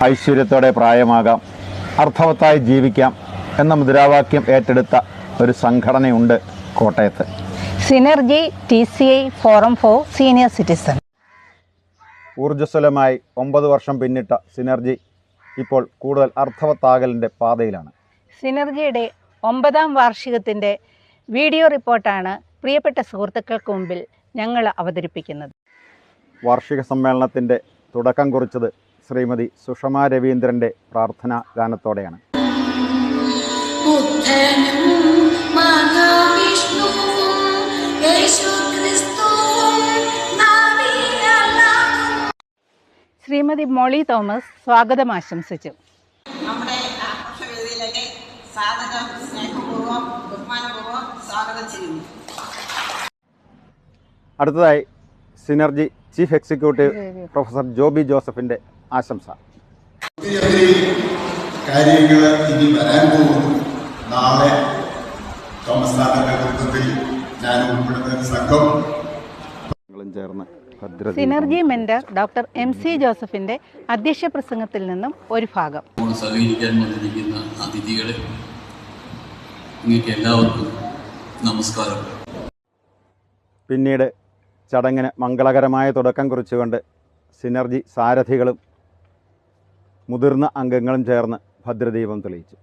ഐശ്വര്യത്തോടെ പ്രായമാകാം, അർത്ഥവത്തായി ജീവിക്കാം എന്ന മുദ്രാവാക്യം ഏറ്റെടുത്ത ഒരു സംഘടനയുണ്ട് കോട്ടയത്ത്. Synergy TCI forum for senior citizen. ഊർജ്ജസ്വലമായി 9 വർഷം പിന്നിട്ട സിനർജി ഇപ്പോൾ കൂടുതൽ അർത്ഥവത്താകലിൻ്റെ പാതയിലാണ്. സിനർജിയുടെ 9ാം വാർഷികത്തിൻ്റെ വീഡിയോ റിപ്പോർട്ടാണ് പ്രിയപ്പെട്ട സുഹൃത്തുക്കൾക്ക് മുമ്പിൽ ഞങ്ങൾ അവതരിപ്പിക്കുന്നത്. വാർഷിക സമ്മേളനത്തിൻ്റെ തുടക്കം കുറിച്ചത് ശ്രീമതി സുഷമ രവീന്ദ്രൻ്റെ പ്രാർത്ഥനാ ഗാനത്തോടെയാണ്. ശ്രീമതി മോളി തോമസ് സ്വാഗതം ആശംസിച്ചു. നമ്മുടെ ആഘോഷവേദിയിലേക്ക് സ്നേഹപൂർവ്വം ബഹുമാനപൂർവ്വം സ്വാഗതം ചെയ്യുന്നു. അടുത്തതായി synergy chief executive professor Joby ജോസഫിൻ്റെ ആശംസ. ഒത്തിരി കാര്യങ്ങൾ ഇനി വരാൻ പോകുന്നു. നാളെ തോമസ് സാറിന്റെ നേതൃത്വത്തിൽ ഞാൻ ഉൾപ്പെടുന്ന ഒരു സംഘം ചേർന്ന് സിനർജി മെന്റർ ഡോക്ടർ MC ജോസഫിന്റെ അധ്യക്ഷ പ്രസംഗത്തിൽ നിന്നും ഒരു ഭാഗം. സഹകരിക്കാൻ വന്നിരിക്കുന്ന അതിഥികളെ, നിങ്ങൾക്ക് എല്ലാവർക്കും നമസ്കാരം. പിന്നീട് ചടങ്ങിന് മംഗളകരമായ തുടക്കം കുറിച്ചുകൊണ്ട് സിനർജി സാരഥികളും മുതിർന്ന അംഗങ്ങളും ചേർന്ന് ഭദ്രദീപം തെളിയിച്ചു.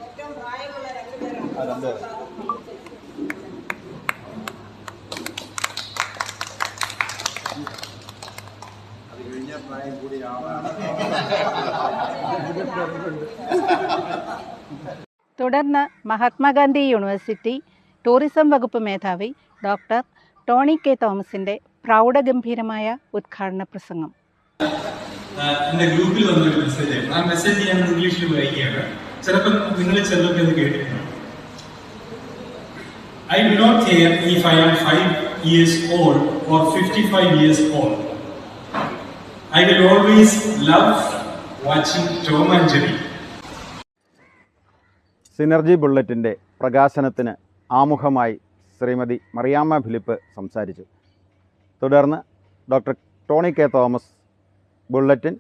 ഏറ്റവും പ്രായമുള്ള രണ്ടുപേരാണ്. അത് കഴിഞ്ഞ പ്രായം കൂടി ആളാണ്. തുടർന്ന് മഹാത്മാഗാന്ധി യൂണിവേഴ്സിറ്റി ടൂറിസം വകുപ്പ് മേധാവി ഡോക്ടർ ടോണി K. തോമസിന്റെ പ്രൗഢഗംഭീരമായ ഉദ്ഘാടന പ്രസംഗം. എന്റെ ഗ്രൂപ്പിൽ വന്നൊരു മെസ്സേജ്, ആ മെസ്സേജ് ഞാൻ ഇംഗ്ലീഷിൽ വായിക്കുകയാണ്. ചിലപ്പോൾ നിങ്ങൾ ചിലർക്ക് ഇത് കേട്ടിട്ടുണ്ട്. I do not care if I am 5 years old or 55 years old. I will always love watching Tom and Jerry. Synergy ബുള്ളറ്റിൻ്റെ പ്രകാശനത്തിന് ആമുഖമായി ശ്രീമതി മറിയാമ്മ ഫിലിപ്പ് സംസാരിച്ചു. തുടർന്ന് doctor Tony K. Thomas bulletin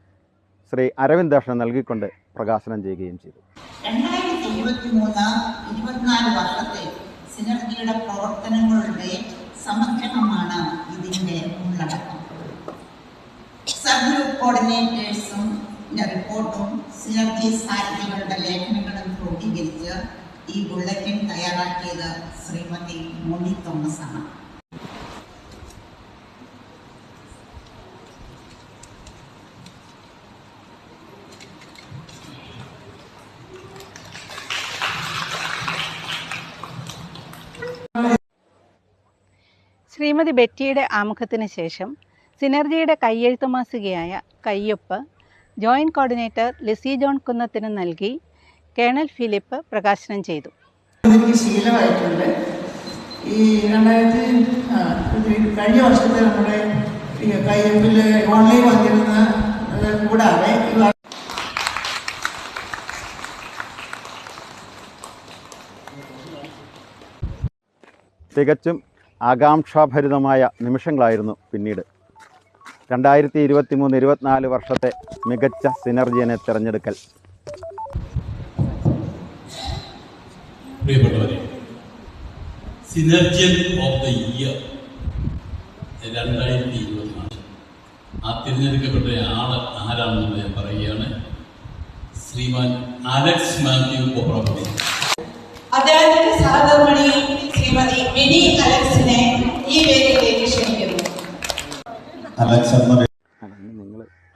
Shri അരവിന്ദാക്ഷന് നൽകിക്കൊണ്ട് പ്രകാശനം ചെയ്യുകയും ചെയ്തു. 2023-24 വർഷത്തെ സിനർജിയുടെ പ്രവർത്തനങ്ങളുടെ സമഗ്രമാണ് ഇതിന്റെ ഉള്ളടക്കം. സബ് ഗ്രൂപ്പ് കോർഡിനേറ്റേഴ്സും റിപ്പോർട്ടും സിനർജി സാരഥികളുടെ ലേഖനങ്ങളും ക്രോഡീകരിച്ച് ഈ ബുള്ളറ്റിൻ തയ്യാറാക്കിയത് ശ്രീമതി മോളി തോമസ് ആണ്. ശ്രീമതി ബെറ്റിയുടെ ആമുഖത്തിന് ശേഷം സിനർജിയുടെ കയ്യെഴുത്ത് മാസികയായ കയ്യൊപ്പ് ജോയിന്റ് കോർഡിനേറ്റർ ലിസി ജോൺ കുന്നത്തിന് നൽകി കേണൽ ഫിലിപ്പ് പ്രകാശനം ചെയ്തു. എനിക്ക് ശീലമായിട്ടുണ്ട്. ഈ കഴിഞ്ഞ വർഷത്തെ നമ്മുടെ കയ്യൊപ്പിൽ ഓൺലൈൻ വന്നിരുന്ന കൂടാതെ തികച്ചും ആകാംക്ഷാഭരിതമായ നിമിഷങ്ങളായിരുന്നു പിന്നീട്. 2023-24 വർഷത്തെ മികച്ച സിനർജിയനെ തിരഞ്ഞെടുക്കൽ. പ്രിയപ്പെട്ടവരെ, സിനർജിയൻ ഓഫ് ദ ഇയർ 2024 ആ തിരഞ്ഞെടുക്കപ്പെട്ട ആള് ആരാണെന്ന് ഞാൻ പറയുകയാണ്. ശ്രീമാൻ അലക്സ് മാത്യു കൊപ്രപതി. അദ്ദേഹത്തിന്റെ സഹധർമ്മിണി ശ്രീമതി മിനി അലക്സിനെ ഈ വേദിയിലേക്ക് ക്ഷണിക്കുന്നു.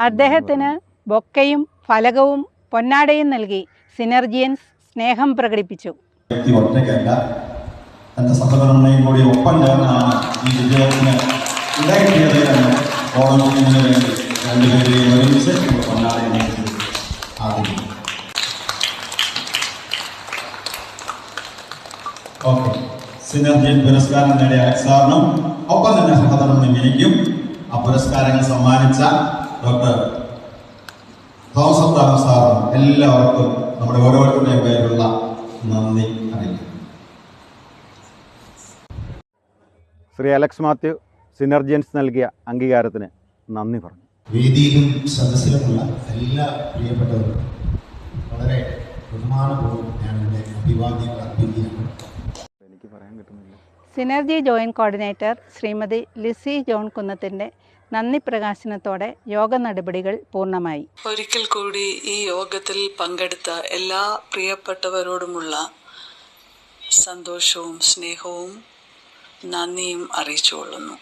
അദ്ദേഹത്തിന് ബൊക്കയും ഫലകവും പൊന്നാടയും നൽകി സിനർജിയൻസ് സ്നേഹം പ്രകടിപ്പിച്ചു. ഒറ്റയ്ക്കല്ല, തന്റെ സഹധർമ്മിണിയും കൂടി ഒപ്പം ചേർന്നാണ് ഈ വിജയത്തിന് ഇടകിട്ടിയത് എന്ന് ഓണത്തിന് വേണ്ടി രണ്ടുപേരെയും ഒരുമിച്ച് പൊന്നാടയെ ആദരിക്കും. ഓക്കെ, സിനർജിയൻ പുരസ്കാരം നേടിയ അലക്സ് സാറിനും ഒപ്പം തന്നെ സഹധർമ്മിണി മിനിക്കും ആ പുരസ്കാരങ്ങൾ സമ്മാനിച്ച ഡോക്ടർ തോമസ് അബ്രഹാം സാറിനും എല്ലാവർക്കും നമ്മുടെ ഓരോരുത്തരുടെയും പേരിലുള്ള നന്ദി അറിയിക്കുന്നു. ശ്രീ അലക്സ് മാത്യു സിനർജിയൻസ് നൽകിയ അംഗീകാരത്തിന് നന്ദി പറഞ്ഞു. വേദിയിലും സദസ്സിലുമുള്ള എല്ലാ പ്രിയപ്പെട്ടവർക്കും വളരെ ബഹുമാനപൂർവ്വം ഞാൻ എൻ്റെ അഭിവാദ്യങ്ങൾ അർപ്പിക്കുകയാണ്. എനിക്ക് പറയാൻ കിട്ടുന്നില്ല. Synergy joint coordinator Shrimati Lissy John കുന്നത്തിൻ്റെ നന്ദി പ്രകാശനത്തോടെ യോഗ നടപടികൾ പൂർണ്ണമായി. ഒരിക്കൽ കൂടി ഈ യോഗത്തിൽ പങ്കെടുത്ത എല്ലാ പ്രിയപ്പെട്ടവരോടുമുള്ള സന്തോഷവും സ്നേഹവും നന്ദിയും അറിയിച്ചുകൊള്ളുന്നു.